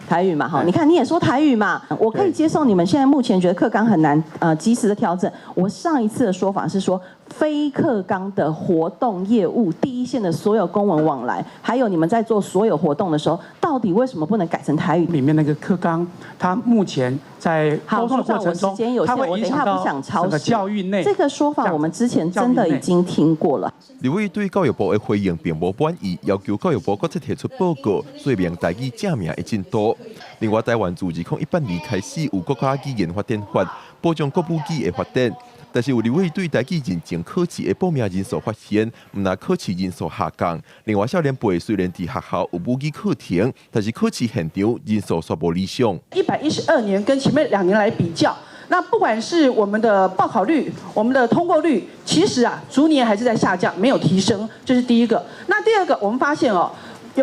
台语嘛，哈，你看你也说台语嘛，我可以接受你们现在目前觉得课纲很难，及时的调整。我上一次的说法是说，非课纲的活动业务，第一线的所有公文往来，还有你们在做所有活动的时候，到底为什么不能改成台语？里面那个课纲，它目前在沟通的过程中，它会影响到整个教育内。这个说法我们之前真的已经听过了。立委对教育部的回应并无满意，要求教育部搁再提出报告，说明台语正名的进度。另外，台湾自2018年开始有国家语言发展法，保障国母语的发展。但是有立委对台语认证考试的报名人数发现，唔拿考试人数下降。另外，少年辈虽然伫学校有母语课程，但是考试现场人数却无理想。112年跟前面2年来比较，那不管是我们的报考率、我们的通过率，其实逐年还是在下降，没有提升，这是第一个。那第二个，我们发现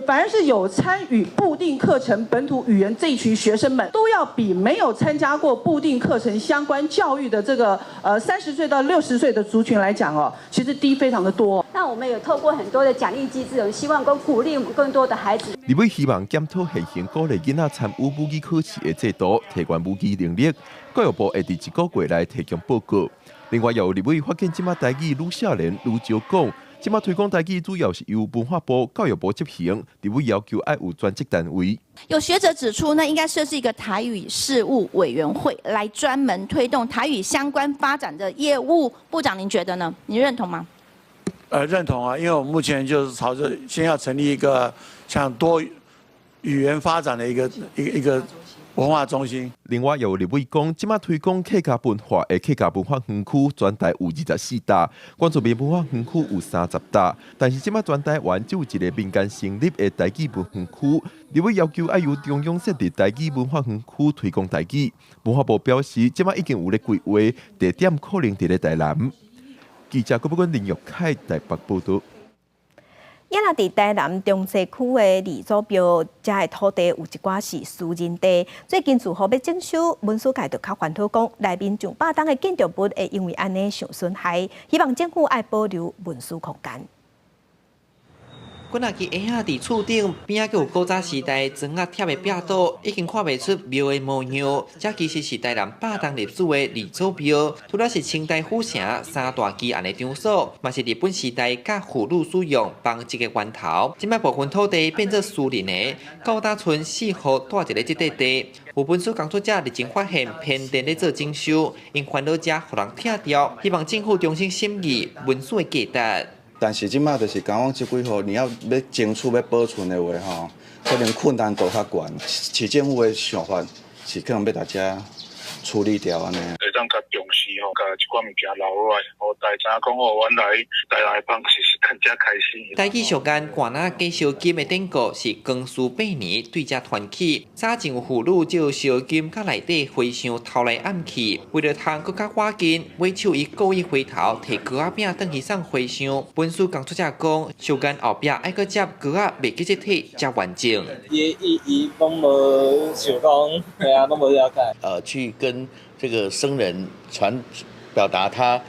反而是有参与部定课程本土语言这一群学生们，都要比没有参加过部定课程相关教育的这个30岁到60岁的族群来讲其实低非常的多。那我们有透过很多的奖励机制，我们希望鼓励我们更多的孩子。立委希望检讨现行鼓励囡仔参与母语考试的制度，提高母语能力。教育部会伫1个月内提供报告。另外，也有立委发现，即马台语愈少年愈少讲。即马推广台语主要是由文化部、教育部执行，立委要求要有专职单位。有学者指出，那应该设置一个台语事务委员会，来专门推动台语相关发展的业务。部长，您觉得呢？您认同吗？认同啊，因为我们目前就是朝着先要成立一个像多语言发展的一个文化中心。另外，有立委讲，即马推广客家文化的客家文化园区，全台有24大，关注民文化园区有30大，但是即马全台湾只有一个民间成立的台语文园区。立委要求要由中央设立台语文化园区推广台语。文化部表示，即马已经有咧规划，地点可能伫咧台南。记者郭不君林玉凯台北报道。因若伫台南中西区的李祖标，遮的土地有一寡是私人地。最近住户要征收，文书界就较烦恼讲，内面上百栋的建筑物会因为安尼受损害，希望政府爱保留文书空间。阮若去下伫厝顶边仔，有古早时代砖仔贴的壁刀，已经看袂出庙的模样。这其实是台南百栋历史的李祖庙，除了是清代府城三大基案的场所，嘛是日本时代甲妇女使用帮这个源头。即摆部分土地变做私人的，高达村4户住一个这块地。有文书工作者日前发现偏电咧做征收，因烦恼者互人拆掉，希望政府重新审议文书的价值。但是即摆就是讲这几户，你要争取要保存的话吼，可能困难度较悬。市政府的想法是可能要大家处理掉安尼。会当较重视吼，甲一寡物件留落来，互大家讲哦，原来台南的方式是更加开心。台语上间冠仔加烧金的典故是光绪8年对这传起，早前有妇女就烧金甲内底花香偷来暗去，为了通更较花金，尾手伊故意回头摕糕仔饼转去送花香。文书工作者讲，烧间后壁爱搁接糕仔未记即体才完整。伊意义拢无想讲，对啊，拢无了解。去跟这个僧人表达他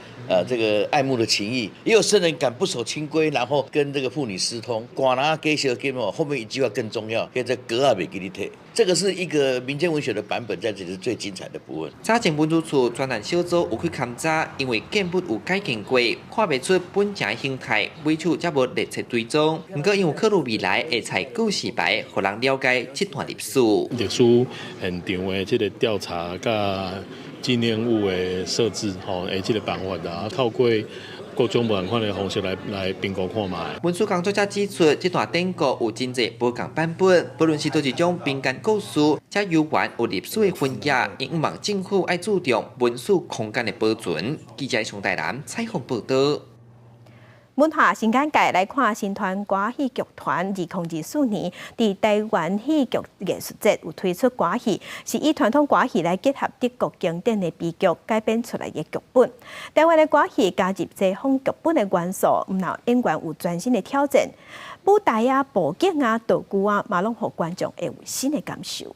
这个爱慕的情谊，也有僧人敢不守清规，然后跟这个妇女私通。寡拿给小给嘛，后面一句话更重要，跟这格啊没给你退。这个是一个民间文学的版本，在这里是最精彩的部分。早前文书处专栏小组有去勘查，因为建物有改建过，看袂出本正的形态，尾处才无列册追踪。不过因为考虑未来会采故事牌，互人了解这段历史。历史现场的这个调查甲纪念物的设置，吼，这个办法啊，透过各种不同款的方式来评估看卖。文书工作者指出，这段典故有真侪不同版本，不论是倒一种民间故事，才有缘有历史的分野，因希望政府爱注重文书空间的保存。记者从台南采访报道。文化新眼界来看新团歌戏剧团2024年伫台湾戏剧艺术节有推出歌戏，是以传统歌戏来结合德国经典的悲剧改编出来的剧本。台湾的歌戏加入西方剧本的元素，唔闹演员有全新的挑战，舞台啊、布景啊、道具啊，嘛拢互观众会有新的感受。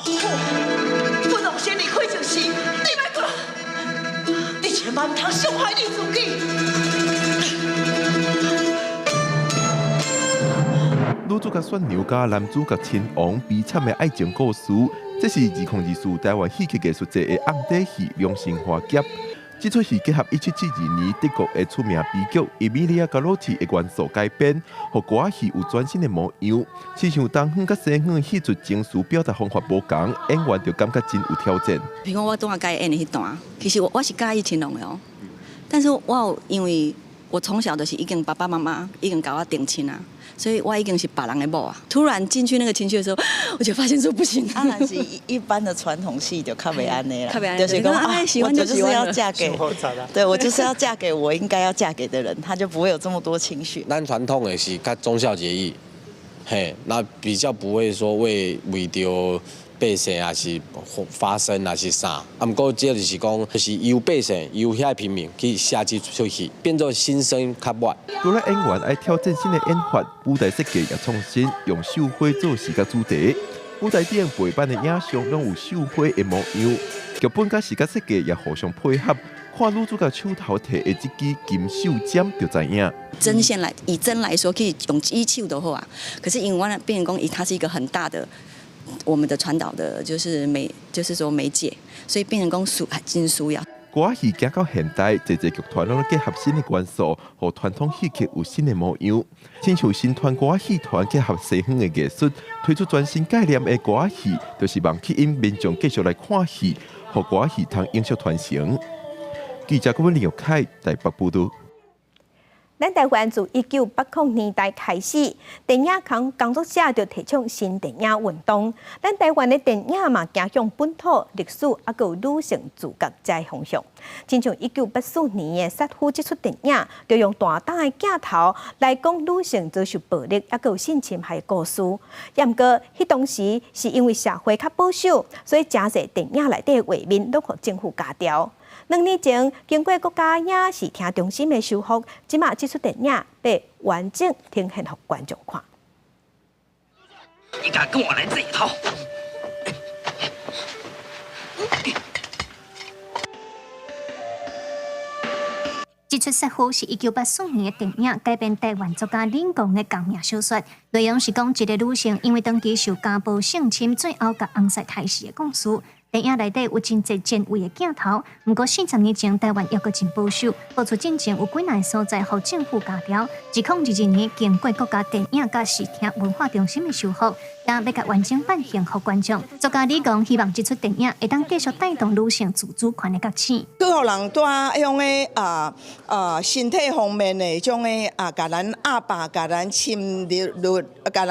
我老先离开就是你别过，你千万唔通伤害你自己。女主角选牛甲男主角亲王悲惨的爱情故事，这是2024台湾戏剧艺术节的红底戏《良心花劫》。这出戏结合1772年德国的出名悲剧《伊米利亚·加洛奇》的元素改编，和歌戏有全新的模样。亲像东方甲西方戏剧情绪表达方法无同，演员就感觉真有挑战。譬如我当下该演的迄段，其实我是介意青龙的哦，但是我因为我从小就是已经爸爸妈妈已经搞我定亲啊。所以我已经是别人的某啊！突然进去那个情绪的时候，我就发现说不行。当然是一般的传统戏就较袂安尼啦，就是讲啊，我就是要嫁给，对我就是要嫁给我应该要嫁给的人，他就不会有这么多情绪。咱传统的是较忠孝节义，嘿，那比较不会说为着百姓还是发声还是啥，啊，不过这就是讲，就是由百姓由遐平民去写这出戏，变做新生较慢。除了演员爱挑战新的演法，舞台设计也创新，用绣花做视觉主题。舞台顶陪伴的影像拢有绣花的模样，剧本甲视觉设计也互相配合。看女主角手头摕的这支金绣针就知影。针线来以针来说，可以用衣绣的话，可是因为变成讲，它是一个很大的。我们的传导的就是说媒介，所以变成讲真需要。歌戏行到现代，这剧团拢结合新的元素，和传统戏剧有新的模样。亲像新团歌戏团结合西方的艺术，推出全新概念的歌戏，就是望吸引民众继续来看戏，和歌戏通永续传承。记者郭文林、凯台北报道。咱台湾自1980年代开始，电影工作者就提倡新电影运动。咱台湾的电影嘛，走向本土历史，还有女性主角这方向。亲像1984年的《杀夫》这出电影，就用大胆的镜头来讲女性遭受暴力，还有性侵害的故事。也毋过，迄当时是因为社会较保守，所以真侪电影内底的画面都互政府加掉。2年前，经过国家影视厅中心的修复，即马这出电影被完整呈现给观众看。你敢跟我来这一套？这出《杀夫》是1984年的电影，改编台湾作家林光的同名小说。内容是讲一个女性因为长期受家暴性侵，最后甲翁婿害死的故事。电影内底有真侪前卫的镜头，不过40年前台湾抑阁真保守，播出进程有几个所在互政府加调。2022年，经过国家电影甲视听文化中心的修复，但要甲完整版现给观众。作家李光希望这出电影会当继续带动女性自主权的觉醒。去互人在迄种的身体方面的迄种的甲咱压迫、甲咱侵略、甲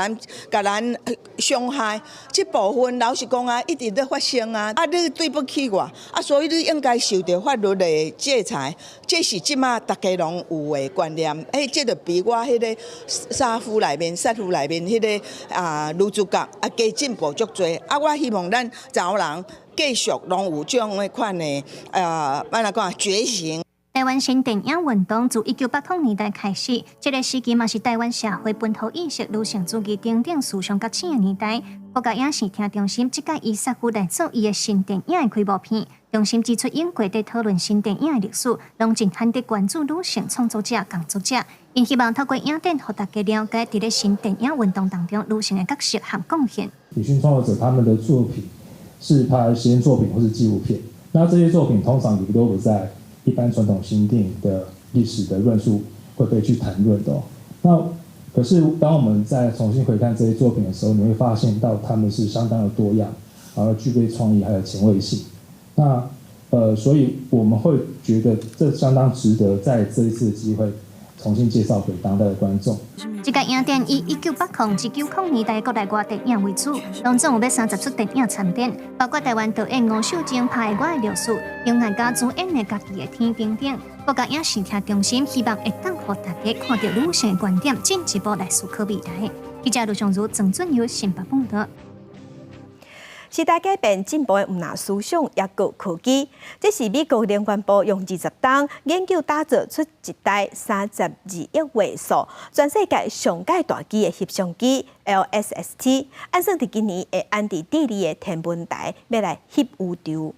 咱伤害，这部分老实讲一直在发生啊。你对不起我所以你应该受到法律的制裁。这是即马大家拢有的观念。这就比我迄个杀夫内面迄个女主角加进步足多。我希望咱查某人继续拢有这样的款的觉醒。台湾新电影运动自1980年代开始，这个时期嘛是台湾社会本土意识、女性主义等等思想觉醒的年代。国家影视厅中心即届以杀夫来做伊的新电影的开幕片，中心指出，英国在讨论新电影的历史，拢尽罕地关注女性创作者、工作者。因希望透过影片，让大家了解在咧新电影运动当中女性的角色和贡献。女性创作者他们的作品是拍实验作品或是纪录片，那这些作品通常也都不在一般传统新电影的历史的论述会被去谈论的。那可是当我们在重新回看这些作品的时候，你会发现到他们是相当的多样，然后具备创意还有前卫性。那所以我们会觉得这相当值得在这一次的机会重新介绍给当代的观众。这个影展以1980至90年代国内外电影为主，当中有要30出电影参展，包括台湾导演吴秀晶拍的《我的历史》，永安家主演的《家己的天》等等。国家影视厅中心希望会当让大家看到女性的观点，进一步来思考未来。记者卢尚如、郑俊由新北报道。时代改变，进步的唔拿思想，也有科技。这是美国联邦部用20档研究打造出一台32亿画素、全世界上界大机的翕相机 LSST， 按算伫今年会安伫智利的天文台，要来翕宇宙。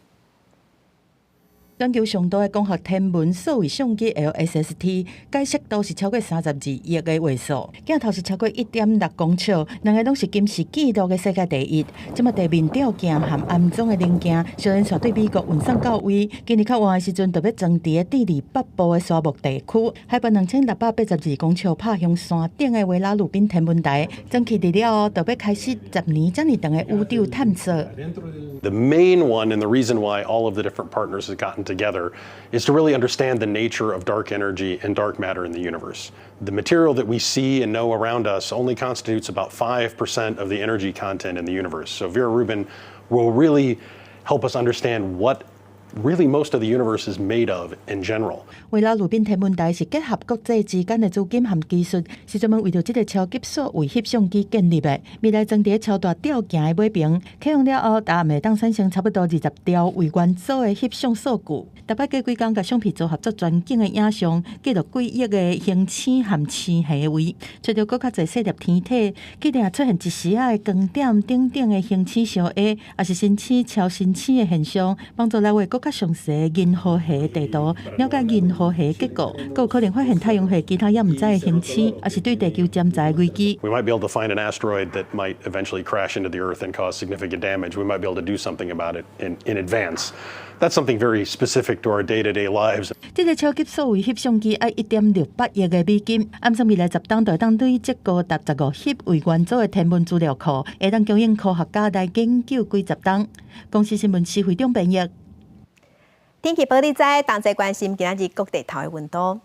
全球上大的光学天文数位相机 LSST， 解析度是超过32亿个画素，镜头是超过1.6公尺，两个拢是金氏纪录的世界第一。即马地面吊镜和安装的零件，虽然传对美国运送到位，今年较晚的时阵，特别装伫智利北部的沙漠地区，海拔2682公尺，拍向山顶的维拉鲁宾天文台，装起伫了后，特别开始10年这么长的宇宙探索。The main one and the reason why all of the different partners have gotten together is to really understand the nature of dark energy and dark matter in the universe. The material that we see and know around us only constitutes about 5% of the energy content in the universe. So Vera Rubin will really help us understand what really most of the universe is made of in general. 维拉鲁宾天文台是结合国际之间的资金和技术，是专门为着这个超级数位翕相机建立的。未来装伫超大吊镜的尾屏，启用了后，答会当产生差不多20条为元素的翕相数据。特别过几工，甲相片组合作全景的影像，记录几亿的星星和星系位，找到更较侪细粒天体，既定出现一时的光点顶顶的星星相挨，也是星星超星星的现象，帮助来画更较详细的银河系地图，了解银河系结构，更有可能发现太阳系其他也唔知的星星，也是对地球潜在的危机。We might be able to find an asteroid that might eventually crash into the Earth and cause significant damage. We might be able to do something about it in advance. That's something very specific to our day-to-day lives. 这个超级数位翕相机要1.68亿的美金，按算未来10档就会当对这高达15翕为元素的天文资料库，会当供应科学家来研究几10档。公司新闻市会长编译。天气报你知，同齐关心今仔日各地头的温度。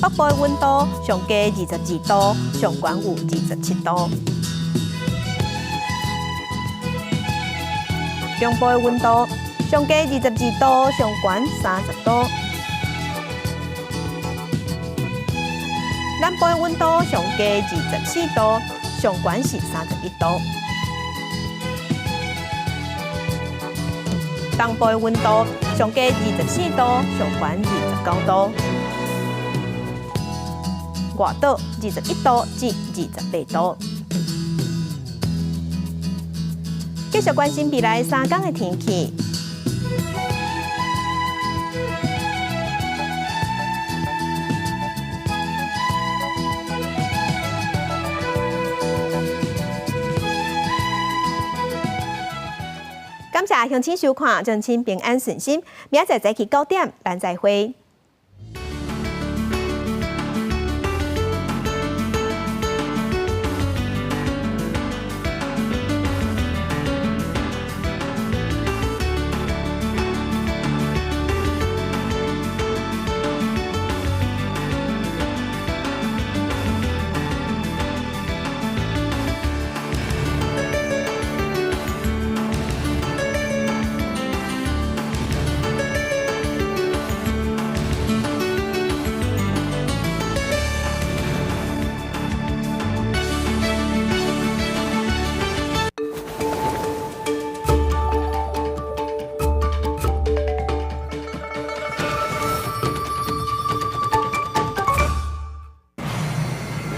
北部的温度上低22度，上悬有27度。中部的温度上低22度，上悬30度。南部的温度上低24度，上悬是31度。东部的温度上低24度，上悬29度。外岛21度至28度。继续关心未来3天的天气。感谢乡亲收看，祝亲平安顺心。明仔载早起9点，咱再会。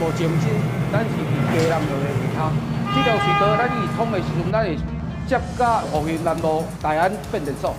无前身，咱是伫鸡南路的下骹。这条隧道，咱伊通的时阵，咱会接甲福兴南路大安变电所。